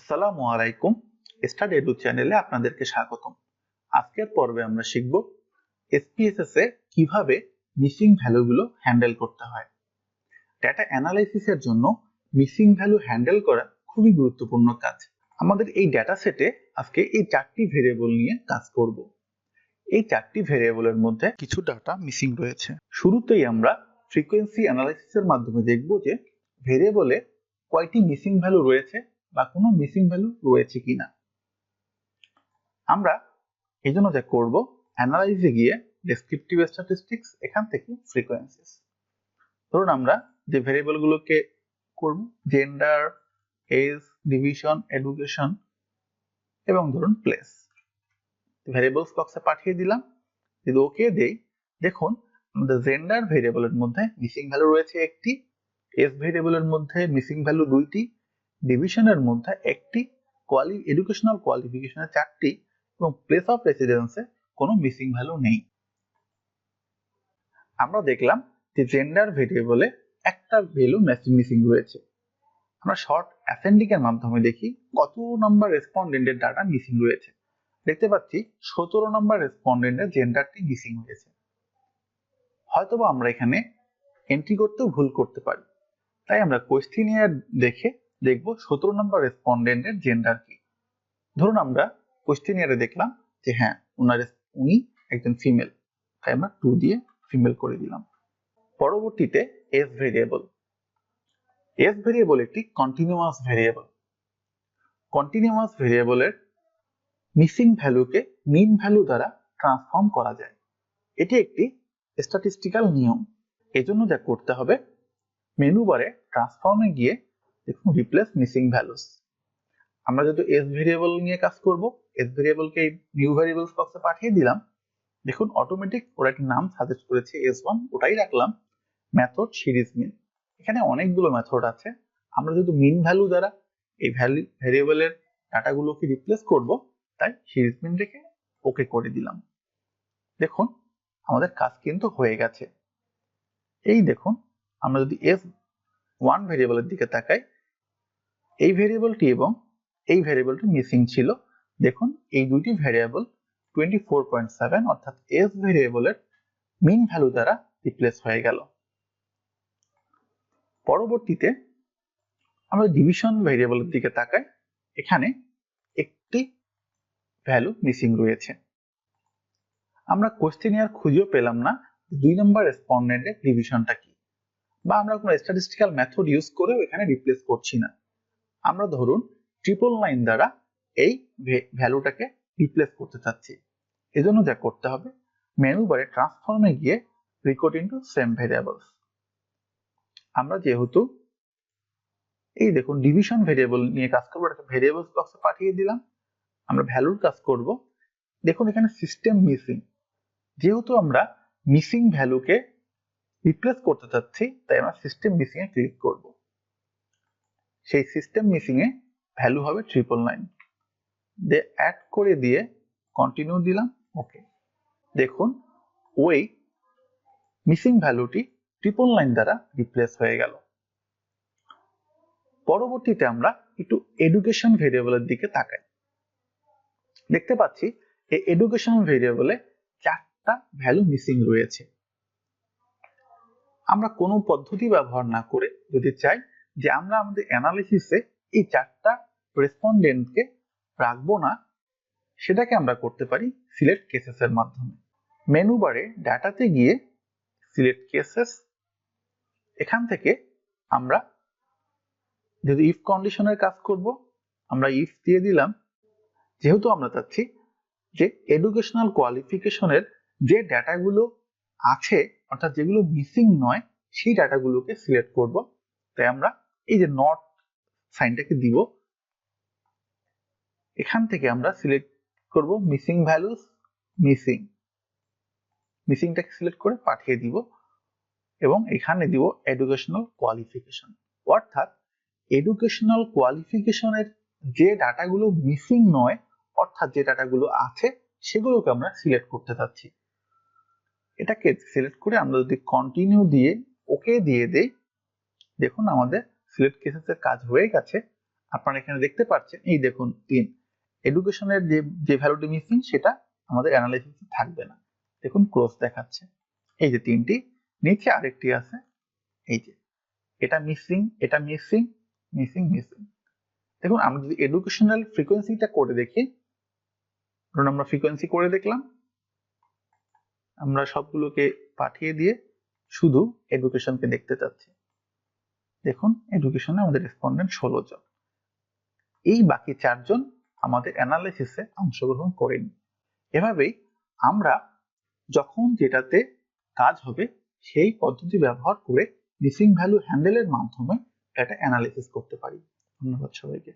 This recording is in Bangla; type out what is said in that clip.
আসসালামু আলাইকুম। স্টাডি এডু চ্যানেলে আপনাদেরকে স্বাগতম। আজকের পর্বে আমরা শিখব এসপিএসএস এ কিভাবে মিসিং ভ্যালুগুলো হ্যান্ডেল করতে হয়। ডেটা অ্যানালাইসিসের জন্য মিসিং ভ্যালু হ্যান্ডেল করা খুবই গুরুত্বপূর্ণ কাজ। আমাদের এই ডেটা সেটে আজকে এই চারটি ভেরিয়েবল নিয়ে কাজ করব। এই চারটি ভেরিয়েবলের মধ্যে কিছু ডাটা মিসিং রয়েছে। শুরুতেই আমরা ফ্রিকোয়েন্সি অ্যানালাইসিসের মাধ্যমে দেখব যে ভেরিয়েবলে কয়টি মিসিং ভ্যালু রয়েছে বা কোনো মিসিং ভ্যালু রয়েছে কিনা। আমরা এই জন্য যা করব, অ্যানালাইজে গিয়ে ডেসক্রিপটিভ স্ট্যাটিস্টিক্স, এখান থেকে ফ্রিকোয়েন্সিস। ধরুন আমরা যে ভেরিয়েবল গুলোকে করব, জেন্ডার, এজ, ডিভিশন, এডুকেশন এবং ধরুন প্লেস, ভেরিয়েবলস বক্সে পাঠিয়ে দিলাম। যদি ওকে দেই, দেখুন আমাদের জেন্ডার ভেরিয়েবলের মধ্যে মিসিং ভ্যালু রয়েছে একটি, এজ ভেরিয়েবলের মধ্যে মিসিং ভ্যালু দুইটি, ডিভিশনের মধ্যে একটি, এডুকেশনাল কোয়ালিফিকেশনে চারটি এবং প্লেস অফ রেসিডেন্সে কোনো মিসিং ভ্যালু নেই। আমরা দেখলাম যে জেন্ডার ভেরিয়েবলে একটা ভ্যালু মিসিং রয়েছে। আমরা শর্ট অ্যাসেন্ডিং এর মাধ্যমে দেখি কত নাম্বার রেসপন্ডেন্টের ডাটা মিসিং রয়েছে। দেখতে পাচ্ছি 17 নাম্বার রেসপন্ডেন্টের জেন্ডারটি মিসিং হয়েছে। হয়তোবা আমরা এখানে এন্ট্রি করতেও ভুল করতে পারি, তাই আমরা কোয়েশ্চেনিয়ার দেখে দেখব 17 নাম্বার রেসপন্ডেন্টের জেন্ডার কি। ধরুন আমরা কোয়েশ্চেনিয়ারে দেখলাম যে হ্যাঁ, উনি একজন ফিমেল, তাই আমরা 2 দিয়ে ফিমেল করে দিলাম। পরবর্তীতে এজ ভেরিয়েবল। এজ ভেরিয়েবল একটি কন্টিনিউয়াস ভেরিয়েবল। কন্টিনিউয়াস ভেরিয়েবলের মিসিং ভ্যালুকে মিন ভ্যালু দ্বারা ট্রান্সফর্ম করা যায়। এটি একটি স্ট্যাটিস্টিক্যাল নিয়ম। এজন্য যা করতে হবে, মেনু বারে ট্রান্সফর্মে গিয়ে দেখুন রিপ্লেস মিসিং ভ্যালুস। আমরা যেহেতু এস ভেরিয়েবল নিয়ে কাজ করব, এস ভেরিয়েবলকে নিউ ভেরিয়েবলস বক্সে পাঠিয়ে দিলাম। দেখুন অটোমেটিক ওরা একটি নাম সাজেস্ট করেছে S1, ওটাই রাখলাম। মেথড সিরিজ মিন। এখানে অনেকগুলো মেথড আছে। আমরা যেহেতু মিন ভ্যালু দ্বারা এই ভেরিয়েবলের ডাটাগুলোকে রিপ্লেস করব, তাই সিরিজ মিন রেখে ওকে করে দিলাম। দেখুন আমাদের কাজ কিন্তু হয়ে গেছে। এই দেখুন আমরা যদি S1 ভেরিয়েবলের দিকে তাকাই, এই ভেরিয়েবলটি এবং এই ভেরিয়েবলটি মিসিং ছিল। দেখুন এই দুইটি ভেরিয়েবল 24.7 অর্থাৎ এস ভেরিয়েবলের মিন ভ্যালু দ্বারা রিপ্লেস হয়ে গেল। পরবর্তীতে আমরা ডিভিশন ভেরিয়েবলের দিকে তাকাই, এখানে একটি ভ্যালু মিসিং রয়েছে। আমরা কোয়েশ্চেনিয়ার খুঁজেও পেলাম না 2 নম্বর রেসপন্ডেন্টের ডিভিশনটা কি, বা আমরা কোনো স্ট্যাটিস্টিক্যাল মেথড ইউজ করেও এখানে রিপ্লেস করছি না। আমরা ধরুন 999 দ্বারা এই ভ্যালুটাকে রিপ্লেস করতে চাচ্ছি। এজন্য যা করতে হবে, মেনু বারে ট্রান্সফর্মে গিয়ে রেকর্ড ইনটু সেম ভেরিয়েবলস। আমরা যেহেতু এই দেখুন ডিভিশন ভেরিয়েবল নিয়ে কাজ করবো, এটাকে ভেরিয়েবলস বক্সে পাঠিয়ে দিলাম। আমরা ভ্যালুর কাজ করব। দেখুন এখানে সিস্টেম মিসিং, যেহেতু আমরা মিসিং ভ্যালুকে রিপ্লেস করতে চাচ্ছি, তাই আমরা সিস্টেম মিসিং এ ক্লিক করব। সেই সিস্টেম মিসিং এ ভ্যালু হবে 999, দিয়ে অ্যাড করে দিয়ে কন্টিনিউ দিলাম। ওকে, দেখুন ওই মিসিং ভ্যালুটি 999 দ্বারা রিপ্লেস হয়ে গেল। পরবর্তীতে আমরা একটু এডুকেশন ভেরিয়েবলের দিকে তাকাই। দেখতে পাচ্ছি এই এডুকেশন ভেরিয়েবলে 4টা ভ্যালু মিসিং রয়েছে। আমরা কোনো পদ্ধতি ব্যবহার না করে যদি চাই যে আমরা আমাদের অ্যানালিসিসে এই 4টা রেসপন্ডেন্টকে রাখবো না, সেটাকে আমরা করতে পারি সিলেক্ট কেসেস এর মাধ্যমে। মেনু বারে ডাটাতে গিয়ে সিলেক্ট কেসেস, এখান থেকে আমরা যদি ইফ কন্ডিশনের কাজ করব, আমরা ইফ দিয়ে দিলাম। যেহেতু আমরা চাচ্ছি যে এডুকেশনাল কোয়ালিফিকেশনের যে ডাটাগুলো আছে, অর্থাৎ যেগুলো মিসিং নয়, সেই ডাটাগুলোকে সিলেক্ট করব, তাই আমরা এই যে নট সাইনটাকে দিব। এখান থেকে আমরা সিলেক্ট করব মিসিং ভ্যালুস, মিসিংটাকে সিলেক্ট করে পাঠিয়ে দিব এবং এখানে দিব এডুকেশনাল কোয়ালিফিকেশন। অর্থাৎ এডুকেশনাল কোয়ালিফিকেশনের যে ডাটাগুলো মিসিং নয়, অর্থাৎ যে ডাটাগুলো আছে, সেগুলোকে আমরা সিলেক্ট করতে চাচ্ছি। এটাকে সিলেক্ট করে আমরা যদি কন্টিনিউ দিয়ে ওকে দিয়ে দেই, দেখুন আমাদের সিলেক্ট কেসেসের কাজ হয়ে গেছে। আপনারা এখানে দেখতে পাচ্ছেন, এই দেখুন 3, এডুকেশনের যে ভ্যালুটি মিসিং সেটা আমাদের অ্যানালাইসিসে থাকবে না। দেখুন ক্রস দেখাচ্ছে, এই যে 3টি, নিচে আরেকটি আছে, এই যে এটা মিসিং, এটা মিসিং, মিসিং, মিসিং। দেখুন আমরা যদি এডুকেশনাল ফ্রিকোয়েন্সিটা করে দেখি, ধরুন আমরা ফ্রিকোয়েন্সি করে দেখলাম, আমরা সবগুলোকে পাঠিয়ে দিয়ে শুধু এডুকেশনকে দেখতে চাচ্ছি। দেখুন এডুকেশনে আমাদের রেসপন্ডেন্ট 16 জন, এই বাকি 4 জন আমাদের অ্যানালাইসিসে অংশগ্রহণ করেনি। এভাবেই আমরা যখন যেটাতে কাজ হবে সেই পদ্ধতি ব্যবহার করে মিসিং ভ্যালু হ্যান্ডেলের মাধ্যমে এটা অ্যানালাইসিস করতে পারি। ধন্যবাদ সবাইকে।